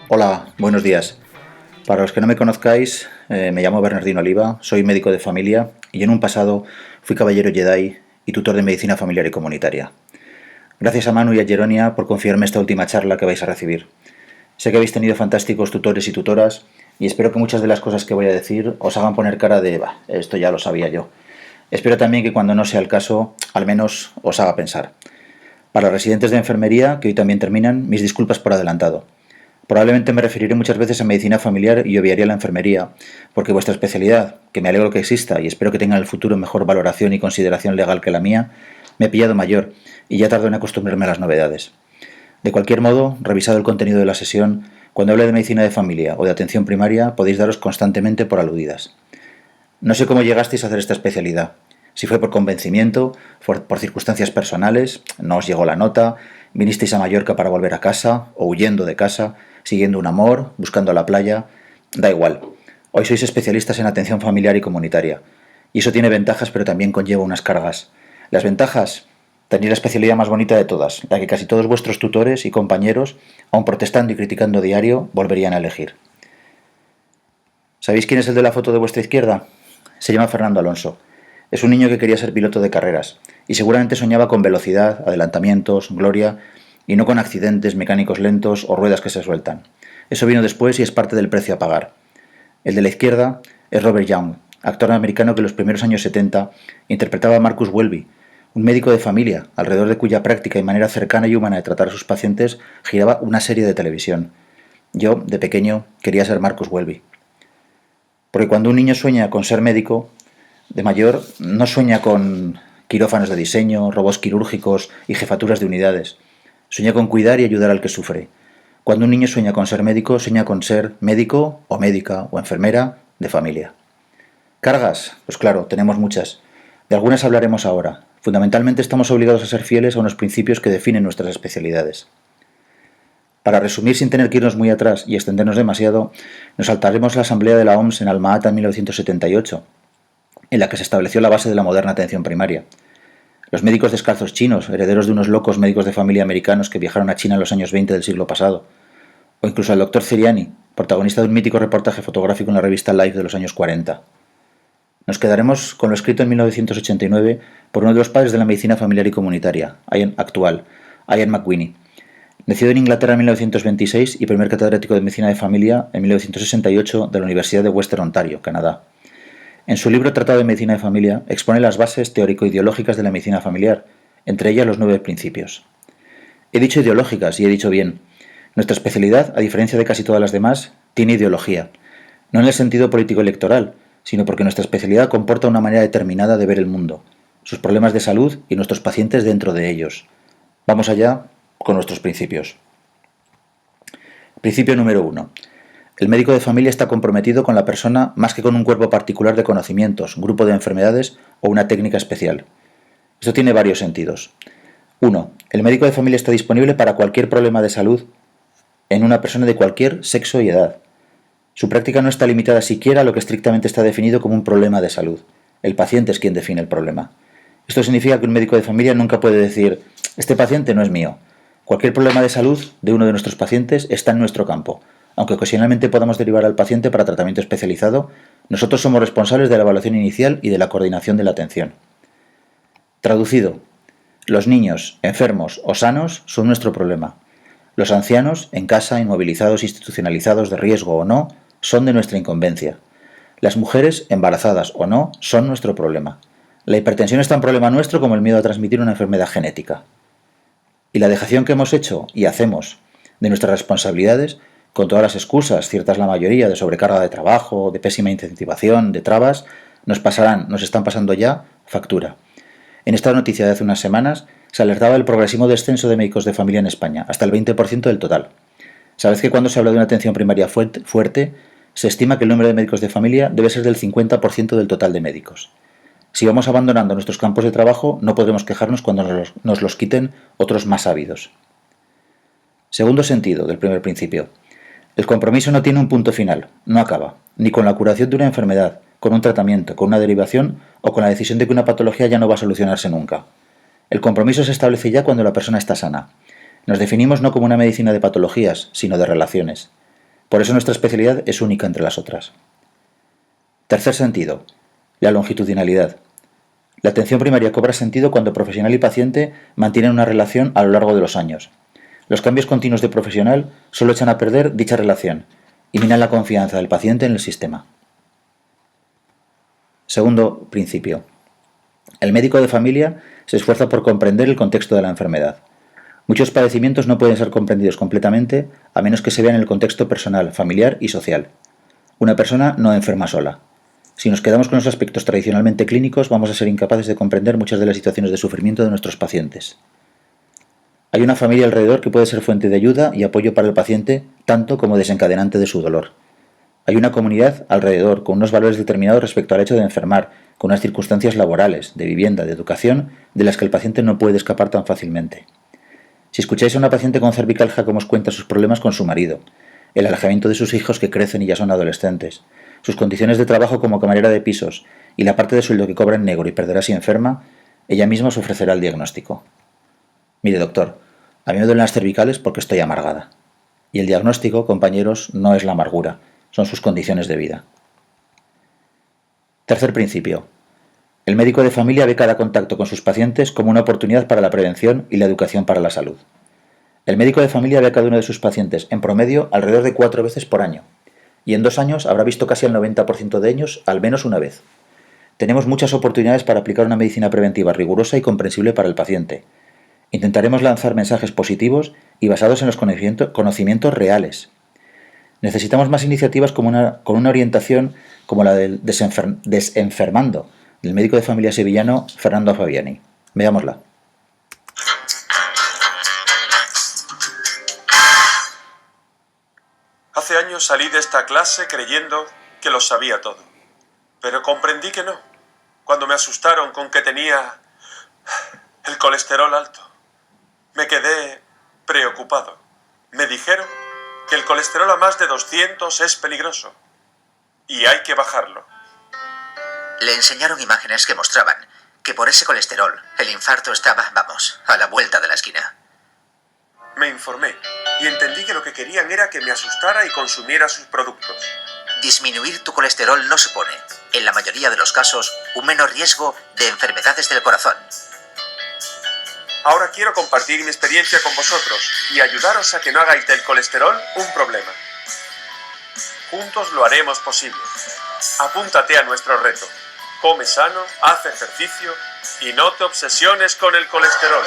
Hola, buenos días. Para los que no me conozcáis, me llamo Bernardino Oliva, soy médico de familia y en un pasado fui caballero Jedi y tutor de medicina familiar y comunitaria. Gracias a Manu y a Jeronia por confiarme esta última charla que vais a recibir. Sé que habéis tenido fantásticos tutores y tutoras y espero que muchas de las cosas que voy a decir os hagan poner cara de esto ya lo sabía yo. Espero también que cuando no sea el caso, al menos os haga pensar. Para los residentes de enfermería, que hoy también terminan, mis disculpas por adelantado. Probablemente me referiré muchas veces a medicina familiar y obviaré la enfermería, porque vuestra especialidad, que me alegro que exista y espero que tenga en el futuro mejor valoración y consideración legal que la mía, me he pillado mayor y ya tardo en acostumbrarme a las novedades. De cualquier modo, revisado el contenido de la sesión, cuando hable de medicina de familia o de atención primaria podéis daros constantemente por aludidas. No sé cómo llegasteis a hacer esta especialidad. Si fue por convencimiento, por circunstancias personales, no os llegó la nota, vinisteis a Mallorca para volver a casa o huyendo de casa, siguiendo un amor, buscando la playa, da igual. Hoy sois especialistas en atención familiar y comunitaria. Y eso tiene ventajas, pero también conlleva unas cargas. Las ventajas, tenéis la especialidad más bonita de todas, la que casi todos vuestros tutores y compañeros, aun protestando y criticando diario, volverían a elegir. ¿Sabéis quién es el de la foto de vuestra izquierda? Se llama Fernando Alonso. Es un niño que quería ser piloto de carreras y seguramente soñaba con velocidad, adelantamientos, gloria y no con accidentes, mecánicos lentos o ruedas que se sueltan. Eso vino después y es parte del precio a pagar. El de la izquierda es Robert Young, actor americano que en los primeros años 70 interpretaba a Marcus Welby, un médico de familia, alrededor de cuya práctica y manera cercana y humana de tratar a sus pacientes giraba una serie de televisión. Yo, de pequeño, quería ser Marcus Welby. Porque cuando un niño sueña con ser médico, de mayor no sueña con quirófanos de diseño, robots quirúrgicos y jefaturas de unidades. Sueña con cuidar y ayudar al que sufre. Cuando un niño sueña con ser médico, sueña con ser médico o médica o enfermera de familia. ¿Cargas? Pues claro, tenemos muchas. De algunas hablaremos ahora. Fundamentalmente estamos obligados a ser fieles a unos principios que definen nuestras especialidades. Para resumir sin tener que irnos muy atrás y extendernos demasiado, nos saltaremos la asamblea de la OMS en Alma-Ata en 1978, en la que se estableció la base de la moderna atención primaria. Los médicos descalzos chinos, herederos de unos locos médicos de familia americanos que viajaron a China en los años 20 del siglo pasado, o incluso al doctor Ceriani, protagonista de un mítico reportaje fotográfico en la revista Life de los años 40. Nos quedaremos con lo escrito en 1989 por uno de los padres de la medicina familiar y comunitaria, actual, Ian McWhinney. Nacido en Inglaterra en 1926 y primer catedrático de medicina de familia en 1968 de la Universidad de Western Ontario, Canadá. En su libro Tratado de Medicina de Familia expone las bases teórico-ideológicas de la medicina familiar, entre ellas los 9 principios. He dicho ideológicas y he dicho bien. Nuestra especialidad, a diferencia de casi todas las demás, tiene ideología. No en el sentido político-electoral, sino porque nuestra especialidad comporta una manera determinada de ver el mundo, sus problemas de salud y nuestros pacientes dentro de ellos. Vamos allá con nuestros principios. Principio número 1. El médico de familia está comprometido con la persona más que con un cuerpo particular de conocimientos, grupo de enfermedades o una técnica especial. Esto tiene varios sentidos. 1. El médico de familia está disponible para cualquier problema de salud en una persona de cualquier sexo y edad. Su práctica no está limitada siquiera a lo que estrictamente está definido como un problema de salud. El paciente es quien define el problema. Esto significa que un médico de familia nunca puede decir: este paciente no es mío. Cualquier problema de salud de uno de nuestros pacientes está en nuestro campo. Aunque ocasionalmente podamos derivar al paciente para tratamiento especializado, nosotros somos responsables de la evaluación inicial y de la coordinación de la atención. Traducido: los niños, enfermos o sanos son nuestro problema. Los ancianos, en casa, inmovilizados, institucionalizados, de riesgo o no, son de nuestra incumbencia. Las mujeres, embarazadas o no, son nuestro problema. La hipertensión es tan problema nuestro como el miedo a transmitir una enfermedad genética. Y la dejación que hemos hecho y hacemos de nuestras responsabilidades, con todas las excusas, ciertas la mayoría, de sobrecarga de trabajo, de pésima incentivación, de trabas, nos están pasando ya factura. En esta noticia de hace unas semanas se alertaba del progresivo descenso de médicos de familia en España, hasta el 20% del total. Sabes que cuando se habla de una atención primaria fuerte, se estima que el número de médicos de familia debe ser del 50% del total de médicos. Si vamos abandonando nuestros campos de trabajo, no podremos quejarnos cuando nos los quiten otros más ávidos. Segundo sentido del primer principio. El compromiso no tiene un punto final, no acaba, ni con la curación de una enfermedad, con un tratamiento, con una derivación o con la decisión de que una patología ya no va a solucionarse nunca. El compromiso se establece ya cuando la persona está sana. Nos definimos no como una medicina de patologías, sino de relaciones. Por eso nuestra especialidad es única entre las otras. Tercer sentido, la longitudinalidad. La atención primaria cobra sentido cuando profesional y paciente mantienen una relación a lo largo de los años. Los cambios continuos de profesional solo echan a perder dicha relación y minan la confianza del paciente en el sistema. Segundo principio. El médico de familia se esfuerza por comprender el contexto de la enfermedad. Muchos padecimientos no pueden ser comprendidos completamente a menos que se vean en el contexto personal, familiar y social. Una persona no enferma sola. Si nos quedamos con los aspectos tradicionalmente clínicos, vamos a ser incapaces de comprender muchas de las situaciones de sufrimiento de nuestros pacientes. Hay una familia alrededor que puede ser fuente de ayuda y apoyo para el paciente, tanto como desencadenante de su dolor. Hay una comunidad alrededor con unos valores determinados respecto al hecho de enfermar, con unas circunstancias laborales, de vivienda, de educación, de las que el paciente no puede escapar tan fácilmente. Si escucháis a una paciente con cervicalgia cómo os cuenta sus problemas con su marido, el alejamiento de sus hijos que crecen y ya son adolescentes, sus condiciones de trabajo como camarera de pisos y la parte de sueldo que cobra en negro y perderá si enferma, ella misma os ofrecerá el diagnóstico. Mire, doctor, a mí me duelen las cervicales porque estoy amargada. Y el diagnóstico, compañeros, no es la amargura, son sus condiciones de vida. Tercer principio. El médico de familia ve cada contacto con sus pacientes como una oportunidad para la prevención y la educación para la salud. El médico de familia ve a cada uno de sus pacientes, en promedio, alrededor de 4 veces por año, y en 2 años habrá visto casi al 90% de ellos al menos una vez. Tenemos muchas oportunidades para aplicar una medicina preventiva rigurosa y comprensible para el paciente. Intentaremos lanzar mensajes positivos y basados en los conocimientos reales. Necesitamos más iniciativas con una orientación como la del Desenfermando, del médico de familia sevillano Fernando Fabiani. Veámosla. Hace años salí de esta clase creyendo que lo sabía todo, pero comprendí que no, cuando me asustaron con que tenía el colesterol alto. Me quedé preocupado. Me dijeron que el colesterol a más de 200 es peligroso y hay que bajarlo. Le enseñaron imágenes que mostraban que por ese colesterol el infarto estaba, a la vuelta de la esquina. Me informé y entendí que lo que querían era que me asustara y consumiera sus productos. Disminuir tu colesterol no supone, en la mayoría de los casos, un menor riesgo de enfermedades del corazón. Ahora quiero compartir mi experiencia con vosotros y ayudaros a que no hagáis del colesterol un problema. Juntos lo haremos posible. Apúntate a nuestro reto. Come sano, haz ejercicio y no te obsesiones con el colesterol.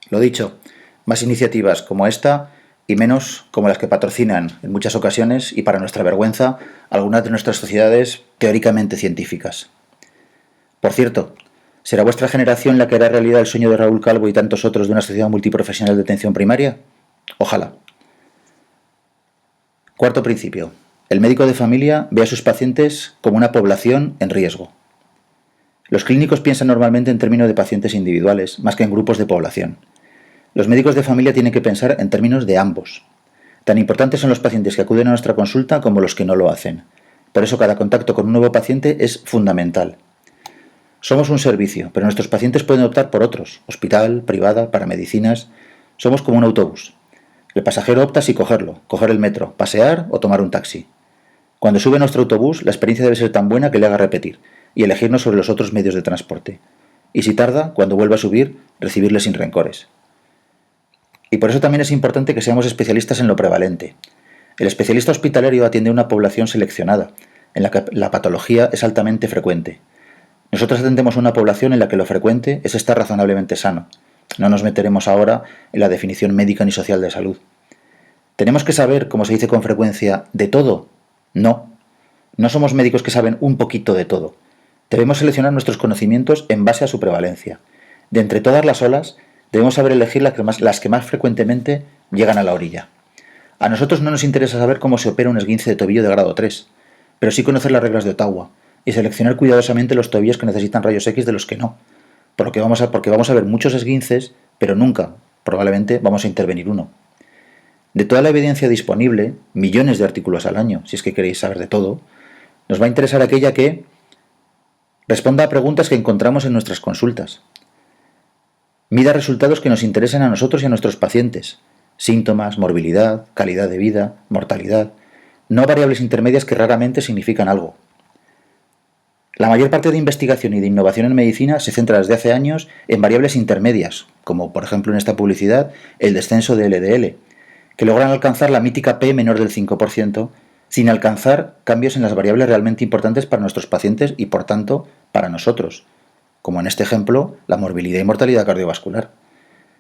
Lo dicho, más iniciativas como esta y menos como las que patrocinan en muchas ocasiones y para nuestra vergüenza algunas de nuestras sociedades teóricamente científicas. Por cierto, ¿será vuestra generación la que hará realidad el sueño de Raúl Calvo y tantos otros de una sociedad multiprofesional de atención primaria? Ojalá. Cuarto principio. El médico de familia ve a sus pacientes como una población en riesgo. Los clínicos piensan normalmente en términos de pacientes individuales, más que en grupos de población. Los médicos de familia tienen que pensar en términos de ambos. Tan importantes son los pacientes que acuden a nuestra consulta como los que no lo hacen. Por eso cada contacto con un nuevo paciente es fundamental. Somos un servicio, pero nuestros pacientes pueden optar por otros, hospital, privada, para medicinas. Somos como un autobús. El pasajero opta si cogerlo, coger el metro, pasear o tomar un taxi. Cuando sube a nuestro autobús, la experiencia debe ser tan buena que le haga repetir y elegirnos sobre los otros medios de transporte. Y si tarda, cuando vuelva a subir, recibirle sin rencores. Y por eso también es importante que seamos especialistas en lo prevalente. El especialista hospitalario atiende a una población seleccionada, en la que la patología es altamente frecuente. Nosotros atendemos a una población en la que lo frecuente es estar razonablemente sano. No nos meteremos ahora en la definición médica ni social de salud. ¿Tenemos que saber, como se dice con frecuencia, de todo? No. No somos médicos que saben un poquito de todo. Debemos seleccionar nuestros conocimientos en base a su prevalencia. De entre todas las olas, debemos saber elegir las que más frecuentemente llegan a la orilla. A nosotros no nos interesa saber cómo se opera un esguince de tobillo de grado 3, pero sí conocer las reglas de Ottawa y seleccionar cuidadosamente los tobillos que necesitan rayos X de los que no, porque vamos a ver muchos esguinces, pero nunca, probablemente, vamos a intervenir uno. De toda la evidencia disponible, millones de artículos al año, si es que queréis saber de todo, Nos va a interesar aquella que responda a preguntas que encontramos en nuestras consultas. Mida resultados que nos interesen a nosotros y a nuestros pacientes. Síntomas, morbilidad, calidad de vida, mortalidad. No variables intermedias que raramente significan algo. La mayor parte de investigación y de innovación en medicina se centra desde hace años en variables intermedias, como por ejemplo en esta publicidad el descenso de LDL, que logran alcanzar la mítica P menor del 5%, sin alcanzar cambios en las variables realmente importantes para nuestros pacientes y por tanto para nosotros, como en este ejemplo la morbilidad y mortalidad cardiovascular.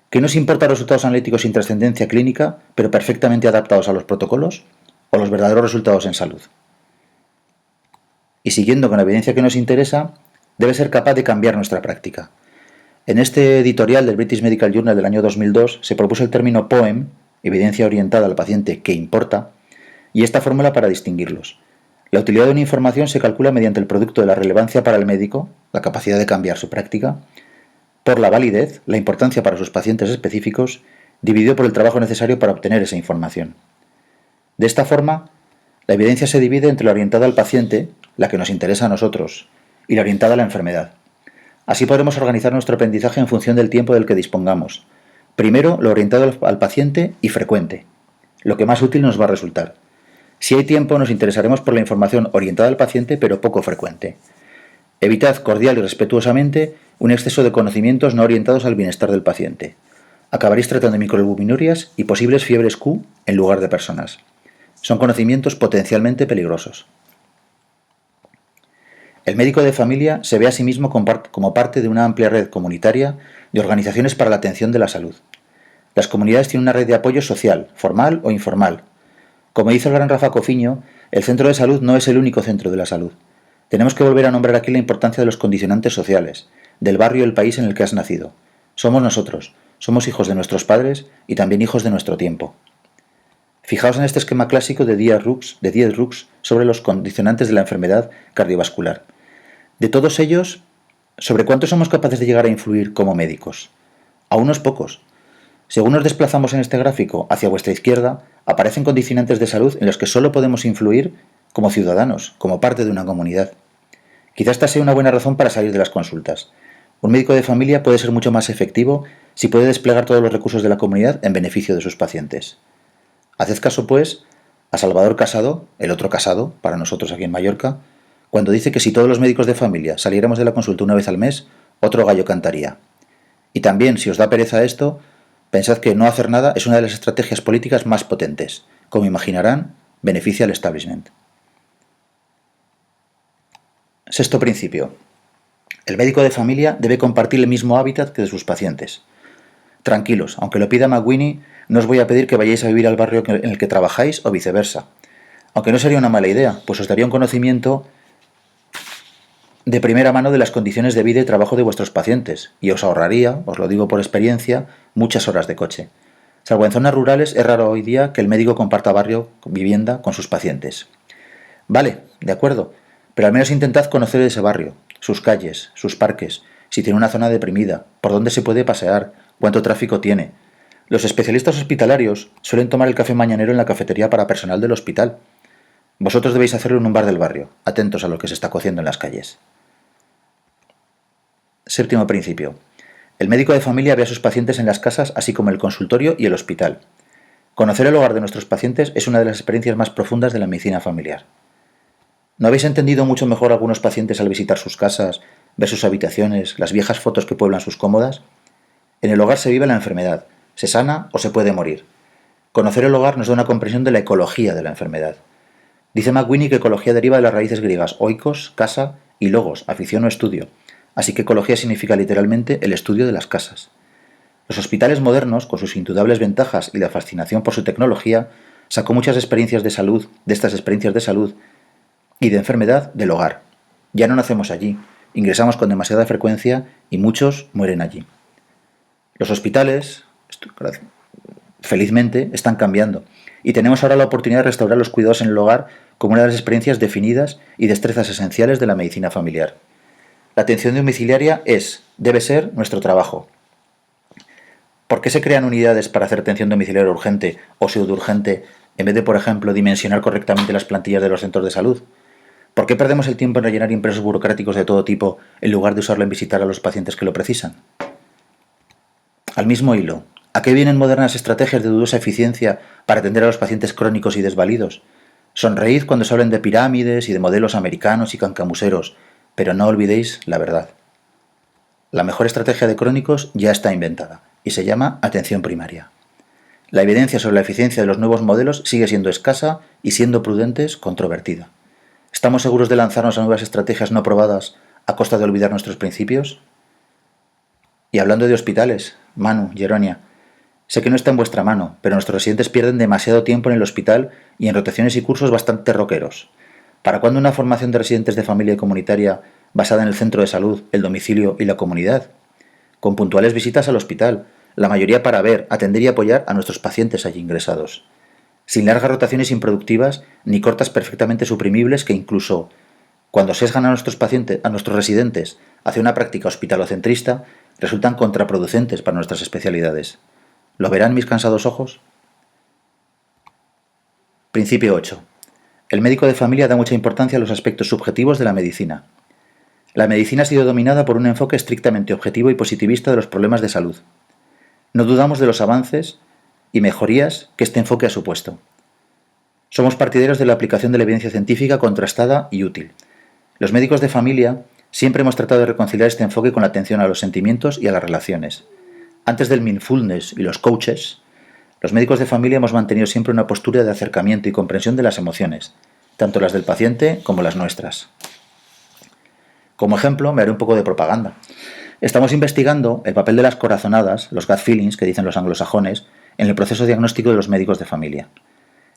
¿Qué nos importan los resultados analíticos sin trascendencia clínica, pero perfectamente adaptados a los protocolos, o los verdaderos resultados en salud? Y siguiendo con la evidencia que nos interesa, debe ser capaz de cambiar nuestra práctica. En este editorial del British Medical Journal del año 2002 se propuso el término POEM, evidencia orientada al paciente que importa, y esta fórmula para distinguirlos. La utilidad de una información se calcula mediante el producto de la relevancia para el médico, la capacidad de cambiar su práctica, por la validez, la importancia para sus pacientes específicos, dividido por el trabajo necesario para obtener esa información. De esta forma, la evidencia se divide entre la orientada al paciente, la que nos interesa a nosotros, y la orientada a la enfermedad. Así podremos organizar nuestro aprendizaje en función del tiempo del que dispongamos. Primero, lo orientado al paciente y frecuente, lo que más útil nos va a resultar. Si hay tiempo, nos interesaremos por la información orientada al paciente, pero poco frecuente. Evitad cordial y respetuosamente un exceso de conocimientos no orientados al bienestar del paciente. Acabaréis tratando microalbuminurias y posibles fiebres Q en lugar de personas. Son conocimientos potencialmente peligrosos. El médico de familia se ve a sí mismo como parte de una amplia red comunitaria de organizaciones para la atención de la salud. Las comunidades tienen una red de apoyo social, formal o informal. Como dice el gran Rafa Cofiño, el centro de salud no es el único centro de la salud. Tenemos que volver a nombrar aquí la importancia de los condicionantes sociales, del barrio y el país en el que has nacido. Somos nosotros, somos hijos de nuestros padres y también hijos de nuestro tiempo. Fijaos en este esquema clásico de Diez Rux sobre los condicionantes de la enfermedad cardiovascular. De todos ellos, ¿sobre cuántos somos capaces de llegar a influir como médicos? A unos pocos. Según nos desplazamos en este gráfico hacia vuestra izquierda, aparecen condicionantes de salud en los que solo podemos influir como ciudadanos, como parte de una comunidad. Quizá esta sea una buena razón para salir de las consultas. Un médico de familia puede ser mucho más efectivo si puede desplegar todos los recursos de la comunidad en beneficio de sus pacientes. Haced caso, pues, a Salvador Casado, el otro Casado, para nosotros aquí en Mallorca, cuando dice que si todos los médicos de familia saliéramos de la consulta una vez al mes, otro gallo cantaría. Y también, si os da pereza esto, pensad que no hacer nada es una de las estrategias políticas más potentes. Como imaginarán, beneficia al establishment. Sexto principio. El médico de familia debe compartir el mismo hábitat que de sus pacientes. Tranquilos, aunque lo pida McWhinney, no os voy a pedir que vayáis a vivir al barrio en el que trabajáis o viceversa. Aunque no sería una mala idea, pues os daría un conocimiento de primera mano de las condiciones de vida y trabajo de vuestros pacientes, y os ahorraría, os lo digo por experiencia, muchas horas de coche. Salvo en zonas rurales, es raro hoy día que el médico comparta barrio, vivienda, con sus pacientes. Vale, de acuerdo, pero al menos intentad conocer ese barrio, sus calles, sus parques, si tiene una zona deprimida, por dónde se puede pasear, cuánto tráfico tiene. Los especialistas hospitalarios suelen tomar el café mañanero en la cafetería para personal del hospital. Vosotros debéis hacerlo en un bar del barrio, atentos a lo que se está cociendo en las calles. Séptimo principio. El médico de familia ve a sus pacientes en las casas, así como el consultorio y el hospital. Conocer el hogar de nuestros pacientes es una de las experiencias más profundas de la medicina familiar. ¿No habéis entendido mucho mejor a algunos pacientes al visitar sus casas, ver sus habitaciones, las viejas fotos que pueblan sus cómodas? En el hogar se vive la enfermedad, se sana o se puede morir. Conocer el hogar nos da una comprensión de la ecología de la enfermedad. Dice McWhinney que ecología deriva de las raíces griegas oikos, casa, y logos, afición o estudio. Así que ecología significa literalmente el estudio de las casas. Los hospitales modernos, con sus indudables ventajas y la fascinación por su tecnología, sacó muchas experiencias de salud, de estas experiencias de salud y de enfermedad del hogar. Ya no nacemos allí, ingresamos con demasiada frecuencia y muchos mueren allí. Los hospitales, felizmente, están cambiando y tenemos ahora la oportunidad de restaurar los cuidados en el hogar como una de las experiencias definidas y destrezas esenciales de la medicina familiar. La atención domiciliaria debe ser nuestro trabajo. ¿Por qué se crean unidades para hacer atención domiciliaria urgente o pseudourgente en vez de, por ejemplo, dimensionar correctamente las plantillas de los centros de salud? ¿Por qué perdemos el tiempo en rellenar impresos burocráticos de todo tipo en lugar de usarlo en visitar a los pacientes que lo precisan? Al mismo hilo, ¿a qué vienen modernas estrategias de dudosa eficiencia para atender a los pacientes crónicos y desvalidos? Sonreíd cuando se hablen de pirámides y de modelos americanos y cancamuseros, pero no olvidéis la verdad. La mejor estrategia de crónicos ya está inventada y se llama atención primaria. La evidencia sobre la eficiencia de los nuevos modelos sigue siendo escasa y, siendo prudentes, controvertida. ¿Estamos seguros de lanzarnos a nuevas estrategias no probadas a costa de olvidar nuestros principios? Y hablando de hospitales, Manu, Jeronia, sé que no está en vuestra mano, pero nuestros residentes pierden demasiado tiempo en el hospital y en rotaciones y cursos bastante roqueros. ¿Para cuándo una formación de residentes de familia y comunitaria basada en el centro de salud, el domicilio y la comunidad? Con puntuales visitas al hospital, la mayoría para ver, atender y apoyar a nuestros pacientes allí ingresados. Sin largas rotaciones improductivas ni cortas perfectamente suprimibles que incluso, cuando sesgan a nuestros pacientes, a nuestros residentes hacia una práctica hospitalocentrista, resultan contraproducentes para nuestras especialidades. ¿Lo verán mis cansados ojos? Principio 8. El médico de familia da mucha importancia a los aspectos subjetivos de la medicina. La medicina ha sido dominada por un enfoque estrictamente objetivo y positivista de los problemas de salud. No dudamos de los avances y mejorías que este enfoque ha supuesto. Somos partidarios de la aplicación de la evidencia científica contrastada y útil. Los médicos de familia siempre hemos tratado de reconciliar este enfoque con la atención a los sentimientos y a las relaciones. Antes del mindfulness y los coaches, los médicos de familia hemos mantenido siempre una postura de acercamiento y comprensión de las emociones, tanto las del paciente como las nuestras. Como ejemplo, me haré un poco de propaganda. Estamos investigando el papel de las corazonadas, los gut feelings que dicen los anglosajones, en el proceso diagnóstico de los médicos de familia.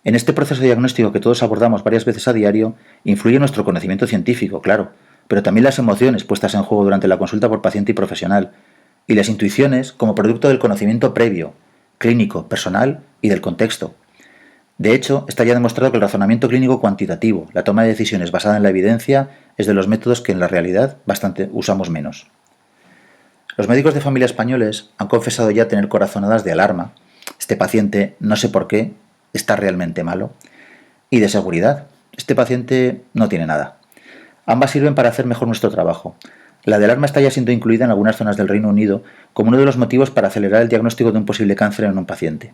En este proceso diagnóstico que todos abordamos varias veces a diario, influye nuestro conocimiento científico, claro, pero también las emociones puestas en juego durante la consulta por paciente y profesional, y las intuiciones como producto del conocimiento previo, clínico, personal y del contexto. De hecho, está ya demostrado que el razonamiento clínico cuantitativo, la toma de decisiones basada en la evidencia, es de los métodos que en la realidad bastante usamos menos. Los médicos de familia españoles han confesado ya tener corazonadas de alarma. Este paciente, no sé por qué, está realmente malo. Y de seguridad. Este paciente no tiene nada. Ambas sirven para hacer mejor nuestro trabajo. La de alarma está ya siendo incluida en algunas zonas del Reino Unido como uno de los motivos para acelerar el diagnóstico de un posible cáncer en un paciente.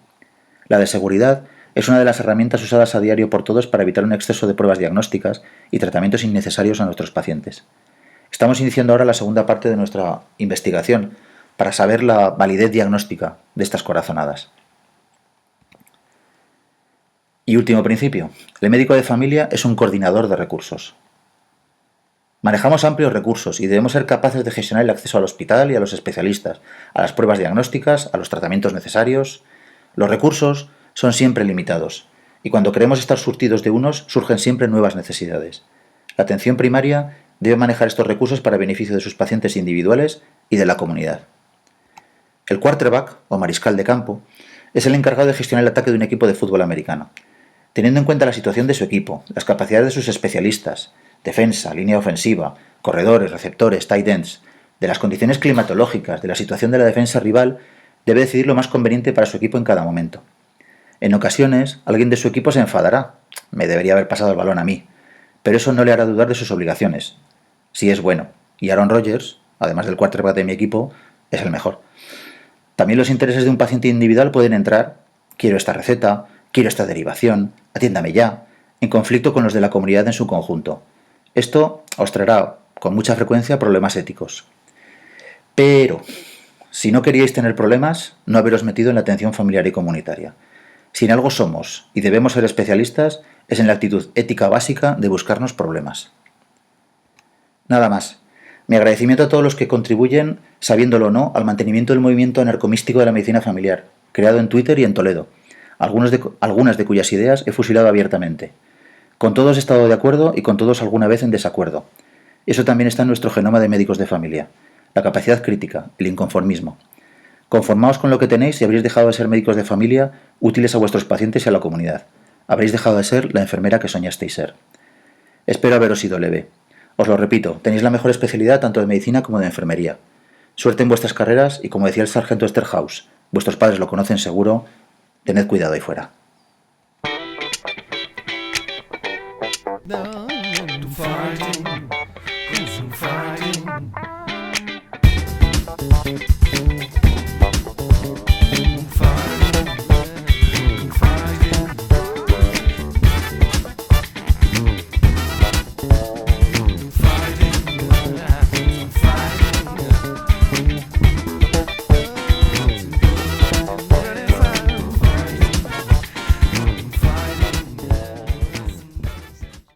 La de seguridad es una de las herramientas usadas a diario por todos para evitar un exceso de pruebas diagnósticas y tratamientos innecesarios a nuestros pacientes. Estamos iniciando ahora la segunda parte de nuestra investigación para saber la validez diagnóstica de estas corazonadas. Y último principio, el médico de familia es un coordinador de recursos. Manejamos amplios recursos y debemos ser capaces de gestionar el acceso al hospital y a los especialistas, a las pruebas diagnósticas, a los tratamientos necesarios. Los recursos son siempre limitados y cuando queremos estar surtidos de unos surgen siempre nuevas necesidades. La atención primaria debe manejar estos recursos para beneficio de sus pacientes individuales y de la comunidad. El quarterback, o mariscal de campo, es el encargado de gestionar el ataque de un equipo de fútbol americano. Teniendo en cuenta la situación de su equipo, las capacidades de sus especialistas, defensa, línea ofensiva, corredores, receptores, tight ends, de las condiciones climatológicas, de la situación de la defensa rival, debe decidir lo más conveniente para su equipo en cada momento. En ocasiones, alguien de su equipo se enfadará. Me debería haber pasado el balón a mí. Pero eso no le hará dudar de sus obligaciones. Sí es bueno. Y Aaron Rodgers, además del quarterback de mi equipo, es el mejor. También los intereses de un paciente individual pueden entrar, quiero esta receta, quiero esta derivación, atiéndame ya, en conflicto con los de la comunidad en su conjunto. Esto os traerá con mucha frecuencia problemas éticos. Pero, si no queríais tener problemas, no haberos metido en la atención familiar y comunitaria. Si en algo somos y debemos ser especialistas, es en la actitud ética básica de buscarnos problemas. Nada más. Mi agradecimiento a todos los que contribuyen, sabiéndolo o no, al mantenimiento del movimiento anarcomístico de la medicina familiar, creado en Twitter y en Toledo, algunas de cuyas ideas he fusilado abiertamente. Con todos he estado de acuerdo y con todos alguna vez en desacuerdo. Eso también está en nuestro genoma de médicos de familia, la capacidad crítica, el inconformismo. Conformaos con lo que tenéis y habréis dejado de ser médicos de familia útiles a vuestros pacientes y a la comunidad. Habréis dejado de ser la enfermera que soñasteis ser. Espero haberos sido leve. Os lo repito, tenéis la mejor especialidad tanto de medicina como de enfermería. Suerte en vuestras carreras y, como decía el sargento Esterhaus, vuestros padres lo conocen seguro, tened cuidado ahí fuera. fighting.